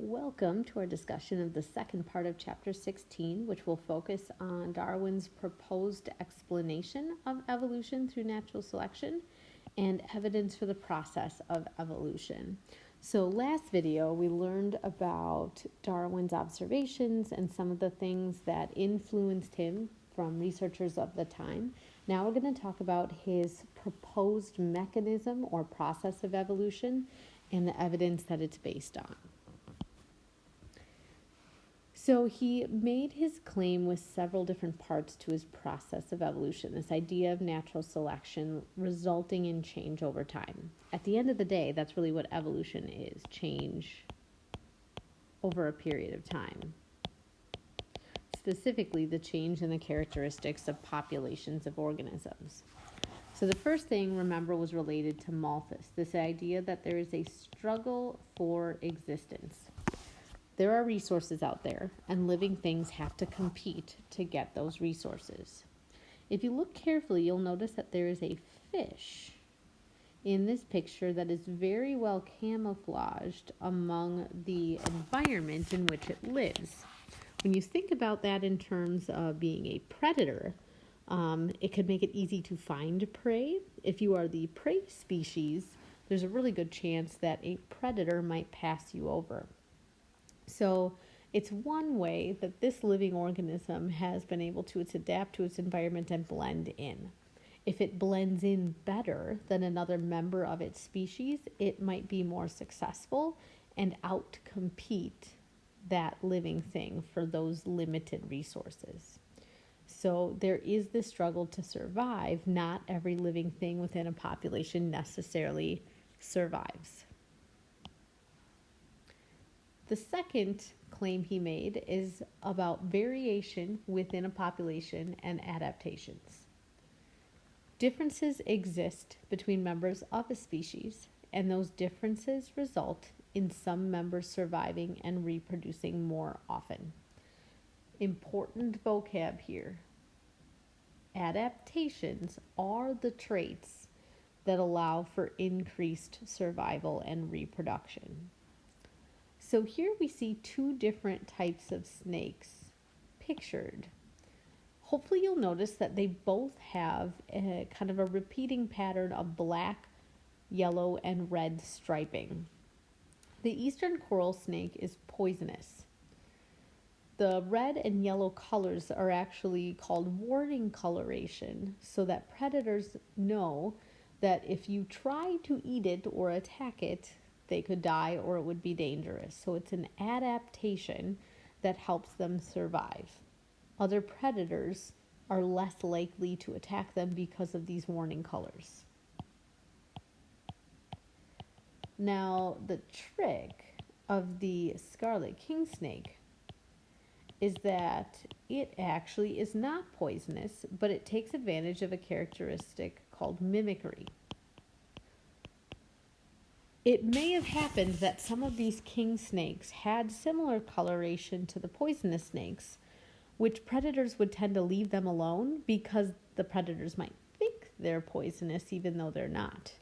welcome to our discussion of the second part of Chapter 16, which will focus on Darwin's proposed explanation of evolution through natural selection and evidence for the process of evolution. So last video, we learned about Darwin's observations and some of the things that influenced him from researchers of the time. Now we're going to talk about his proposed mechanism or process of evolution and the evidence that it's based on. So he made his claim with several different parts to his process of evolution, this idea of natural selection resulting in change over time. At the end of the day, that's really what evolution is, change over a period of time. Specifically, the change in the characteristics of populations of organisms. So the first thing, remember, was related to Malthus, this idea that there is a struggle for existence. There are resources out there, and living things have to compete to get those resources. If you look carefully, you'll notice that there is a fish in this picture that is very well camouflaged among the environment in which it lives. When you think about that in terms of being a predator, it could make it easy to find prey. If you are the prey species, there's a really good chance that a predator might pass you over. So it's one way that this living organism has been able to adapt to its environment and blend in. If it blends in better than another member of its species, it might be more successful and outcompete that living thing for those limited resources. So there is this struggle to survive. Not every living thing within a population necessarily survives. The second claim he made is about variation within a population and adaptations. Differences exist between members of a species, and those differences result in some members surviving and reproducing more often. Important vocab here. Adaptations are the traits that allow for increased survival and reproduction. So here we see two different types of snakes pictured. Hopefully you'll notice that they both have a kind of a repeating pattern of black, yellow, and red striping. The eastern coral snake is poisonous. The red and yellow colors are actually called warning coloration, so that predators know that if you try to eat it or attack it, they could die or it would be dangerous. So it's an adaptation that helps them survive. Other predators are less likely to attack them because of these warning colors. Now, the trick of the scarlet king snake is that it actually is not poisonous, but it takes advantage of a characteristic called mimicry. It may have happened that some of these king snakes had similar coloration to the poisonous snakes, which predators would tend to leave them alone because the predators might think they're poisonous even though they're not.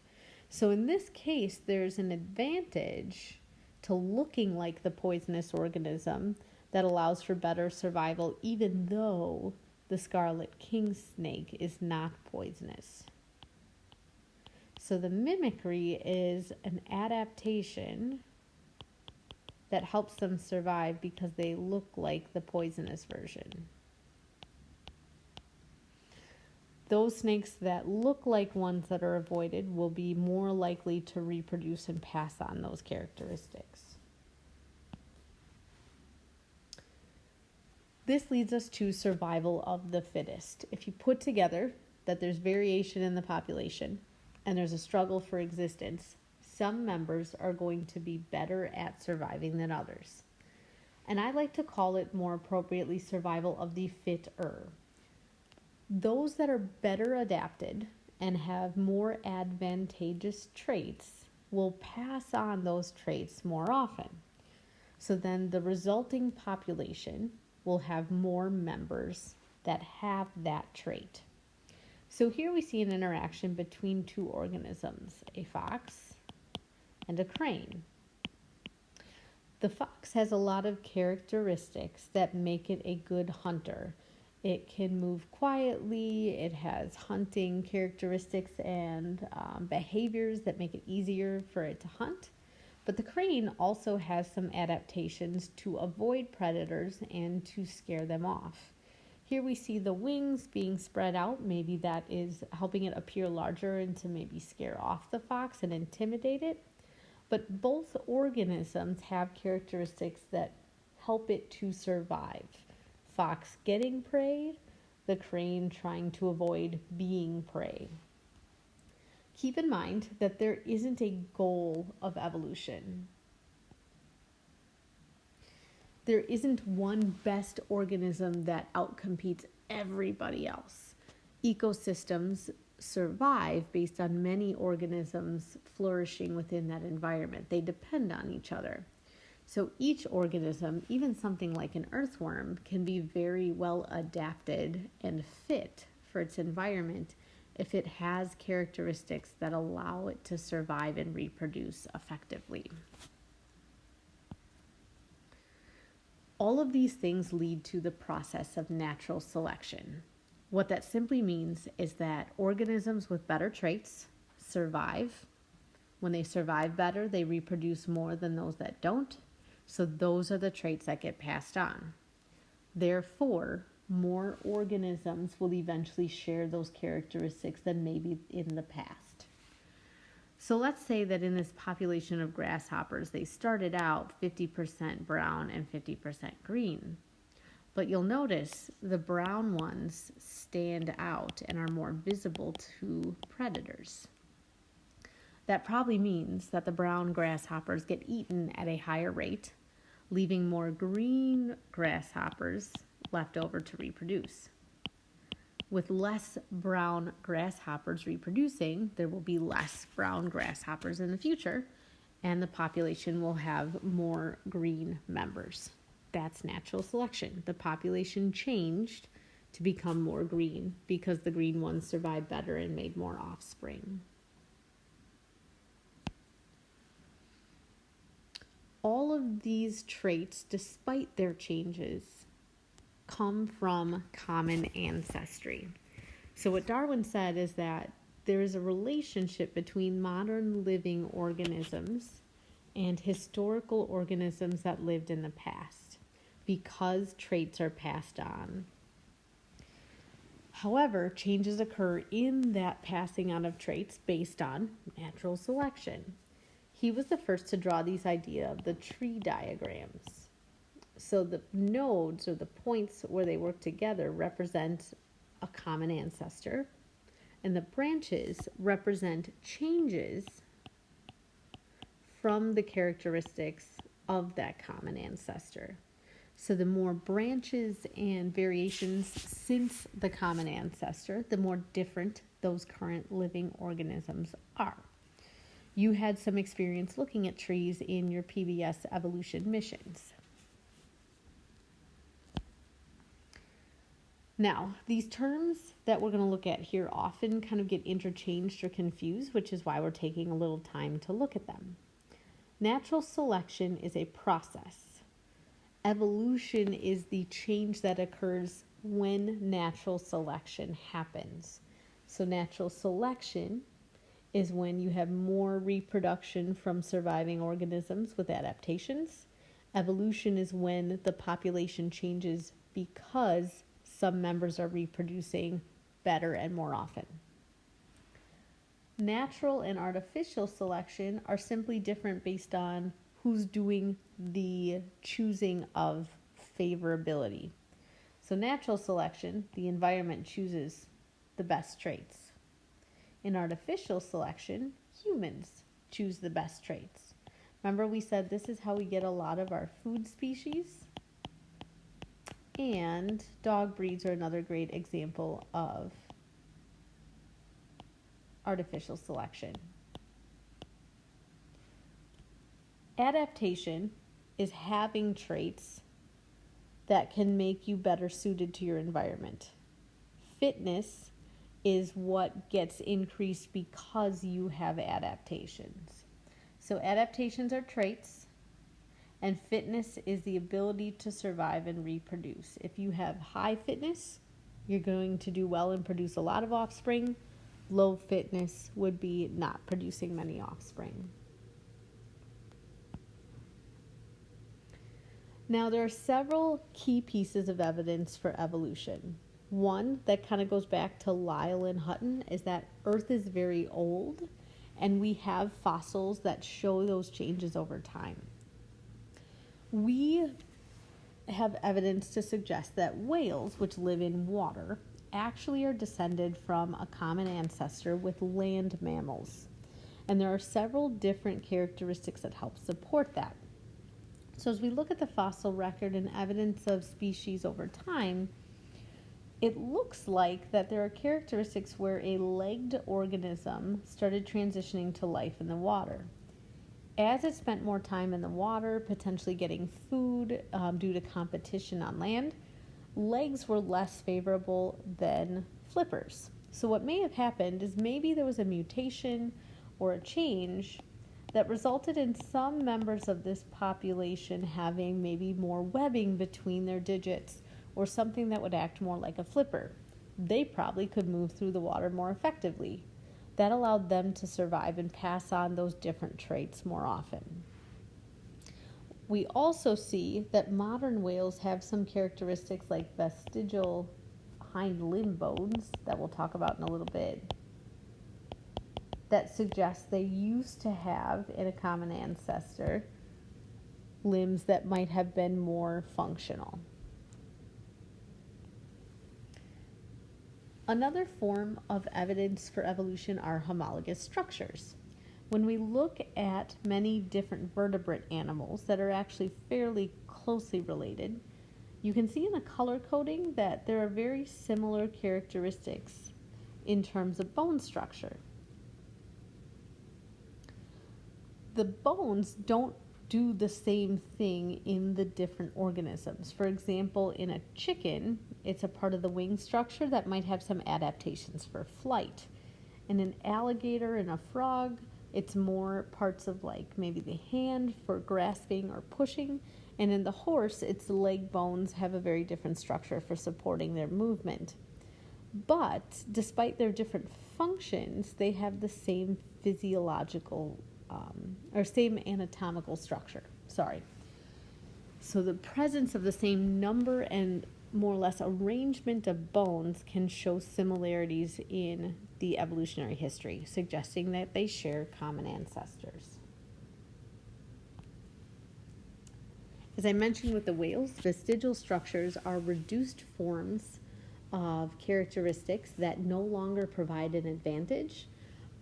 So in this case, there's an advantage to looking like the poisonous organism that allows for better survival even though the scarlet king snake is not poisonous. So the mimicry is an adaptation that helps them survive because they look like the poisonous version. Those snakes that look like ones that are avoided will be more likely to reproduce and pass on those characteristics. This leads us to survival of the fittest. If you put together that there's variation in the population and there's a struggle for existence, some members are going to be better at surviving than others. And I like to call it more appropriately survival of the fitter. Those that are better adapted and have more advantageous traits will pass on those traits more often. So then the resulting population will have more members that have that trait. So here we see an interaction between two organisms, a fox and a crane. The fox has a lot of characteristics that make it a good hunter. It can move quietly, it has hunting characteristics and behaviors that make it easier for it to hunt. But the crane also has some adaptations to avoid predators and to scare them off. Here we see the wings being spread out. Maybe that is helping it appear larger and to maybe scare off the fox and intimidate it. But both organisms have characteristics that help it to survive. Fox getting prey, the crane trying to avoid being prey. Keep in mind that there isn't a goal of evolution. There isn't one best organism that outcompetes everybody else. Ecosystems survive based on many organisms flourishing within that environment. They depend on each other. So each organism, even something like an earthworm, can be very well adapted and fit for its environment if it has characteristics that allow it to survive and reproduce effectively. All of these things lead to the process of natural selection. What that simply means is that organisms with better traits survive. When they survive better, they reproduce more than those that don't. So those are the traits that get passed on. Therefore, more organisms will eventually share those characteristics than maybe in the past. So let's say that in this population of grasshoppers, they started out 50% brown and 50% green. But you'll notice the brown ones stand out and are more visible to predators. That probably means that the brown grasshoppers get eaten at a higher rate, leaving more green grasshoppers left over to reproduce. With less brown grasshoppers reproducing, there will be less brown grasshoppers in the future, and the population will have more green members. That's natural selection. The population changed to become more green because the green ones survived better and made more offspring. All of these traits, despite their changes, come from common ancestry. So what Darwin said is that there is a relationship between modern living organisms and historical organisms that lived in the past because traits are passed on. However, changes occur in that passing on of traits based on natural selection. He was the first to draw these idea of the tree diagrams. So the nodes or the points where they work together represent a common ancestor, and the branches represent changes from the characteristics of that common ancestor. So the more branches and variations since the common ancestor, the more different those current living organisms are. You had some experience looking at trees in your PBS evolution missions. Now, these terms that we're going to look at here often kind of get interchanged or confused, which is why we're taking a little time to look at them. Natural selection is a process. Evolution is the change that occurs when natural selection happens. So natural selection is when you have more reproduction from surviving organisms with adaptations. Evolution is when the population changes because some members are reproducing better and more often. Natural and artificial selection are simply different based on who's doing the choosing of favorability. So natural selection, the environment chooses the best traits. In artificial selection, humans choose the best traits. Remember we said this is how we get a lot of our food species? And dog breeds are another great example of artificial selection. Adaptation is having traits that can make you better suited to your environment. Fitness is what gets increased because you have adaptations. So adaptations are traits, And fitness is the ability to survive and reproduce. If you have high fitness, you're going to do well and produce a lot of offspring. Low fitness would be not producing many offspring. Now, there are several key pieces of evidence for evolution. One that kind of goes back to Lyle and Hutton is that Earth is very old, and we have fossils that show those changes over time. We have evidence to suggest that whales, which live in water, actually are descended from a common ancestor with land mammals. And there are several different characteristics that help support that. So as we look at the fossil record and evidence of species over time, it looks like that there are characteristics where a legged organism started transitioning to life in the water. As it spent more time in the water, potentially getting food due to competition on land, legs were less favorable than flippers. So what may have happened is maybe there was a mutation or a change that resulted in some members of this population having maybe more webbing between their digits or something that would act more like a flipper. They probably could move through the water more effectively. That allowed them to survive and pass on those different traits more often. We also see that modern whales have some characteristics like vestigial hind limb bones that we'll talk about in a little bit that suggests they used to have in a common ancestor limbs that might have been more functional. Another form of evidence for evolution are homologous structures. When we look at many different vertebrate animals that are actually fairly closely related, you can see in the color coding that there are very similar characteristics in terms of bone structure. The bones don't do the same thing in the different organisms. For example, in a chicken, it's a part of the wing structure that might have some adaptations for flight. In an alligator and a frog, it's more parts of like maybe the hand for grasping or pushing. And in the horse, its leg bones have a very different structure for supporting their movement. But despite their different functions, they have the same physiological or same anatomical structure. So the presence of the same number and more or less arrangement of bones can show similarities in the evolutionary history, suggesting that they share common ancestors. As I mentioned with the whales, vestigial structures are reduced forms of characteristics that no longer provide an advantage,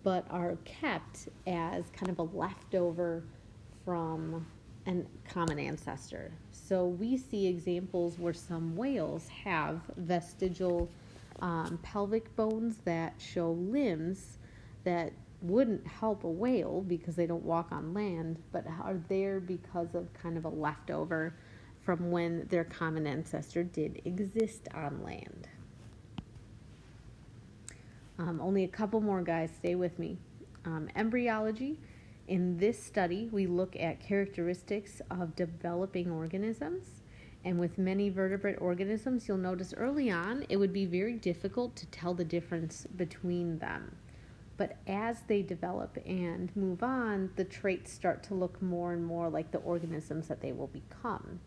but are kept as kind of a leftover from a common ancestor. So we see examples where some whales have vestigial pelvic bones that show limbs that wouldn't help a whale because they don't walk on land, but are there because of kind of a leftover from when their common ancestor did exist on land. Only a couple more, guys. Stay with me. Embryology. In this study, we look at characteristics of developing organisms. And with many vertebrate organisms, you'll notice early on, it would be very difficult to tell the difference between them. But as they develop and move on, the traits start to look more and more like the organisms that they will become.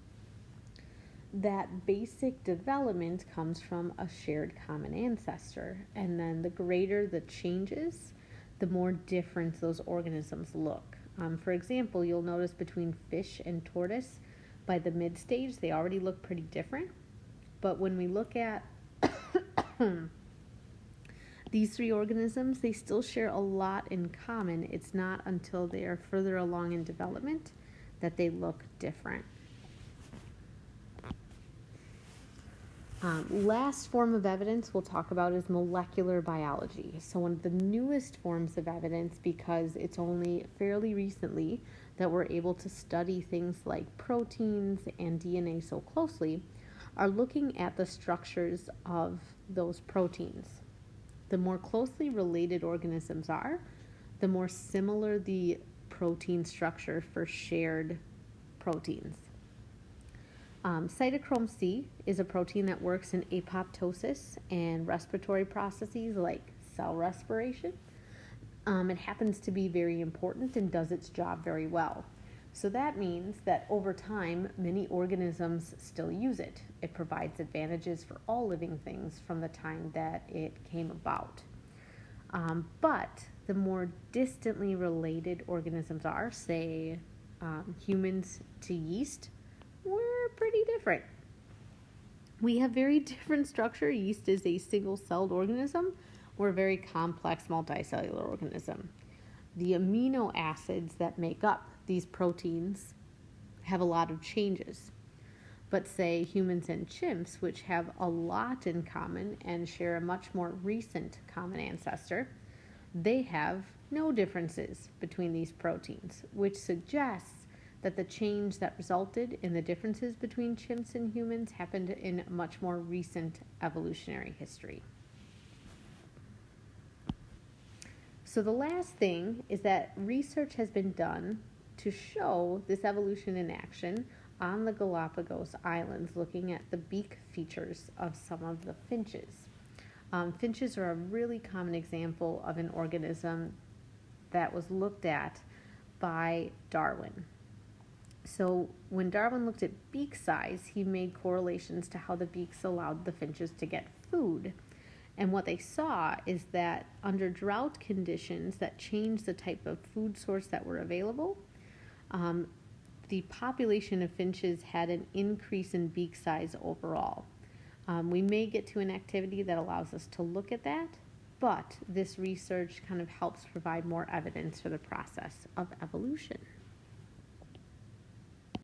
That basic development comes from a shared common ancestor, and then the greater the changes, the more different those organisms look. For example, you'll notice between fish and tortoise, by the mid-stage, they already look pretty different. But when we look at these three organisms, they still share a lot in common. It's not until they are further along in development that they look different. Last form of evidence we'll talk about is molecular biology. So one of the newest forms of evidence, because it's only fairly recently that we're able to study things like proteins and DNA so closely, are looking at the structures of those proteins. The more closely related organisms are, the more similar the protein structure for shared proteins. Cytochrome C is a protein that works in apoptosis and respiratory processes like cell respiration. It happens to be very important and does its job very well. So that means that over time, many organisms still use it. It provides advantages for all living things from the time that it came about. But the more distantly related organisms are, say, humans to yeast, we're pretty different. We have very different structure. Yeast is a single-celled organism. We're a very complex multicellular organism. The amino acids that make up these proteins have a lot of changes. But say humans and chimps, which have a lot in common and share a much more recent common ancestor, they have no differences between these proteins, which suggests that the change that resulted in the differences between chimps and humans happened in much more recent evolutionary history. So the last thing is that research has been done to show this evolution in action on the Galapagos Islands, looking at the beak features of some of the finches. Finches are a really common example of an organism that was looked at by Darwin. So when Darwin looked at beak size, he made correlations to how the beaks allowed the finches to get food. And what they saw is that under drought conditions that changed the type of food source that were available, the population of finches had an increase in beak size overall. We may get to an activity that allows us to look at that, but this research kind of helps provide more evidence for the process of evolution.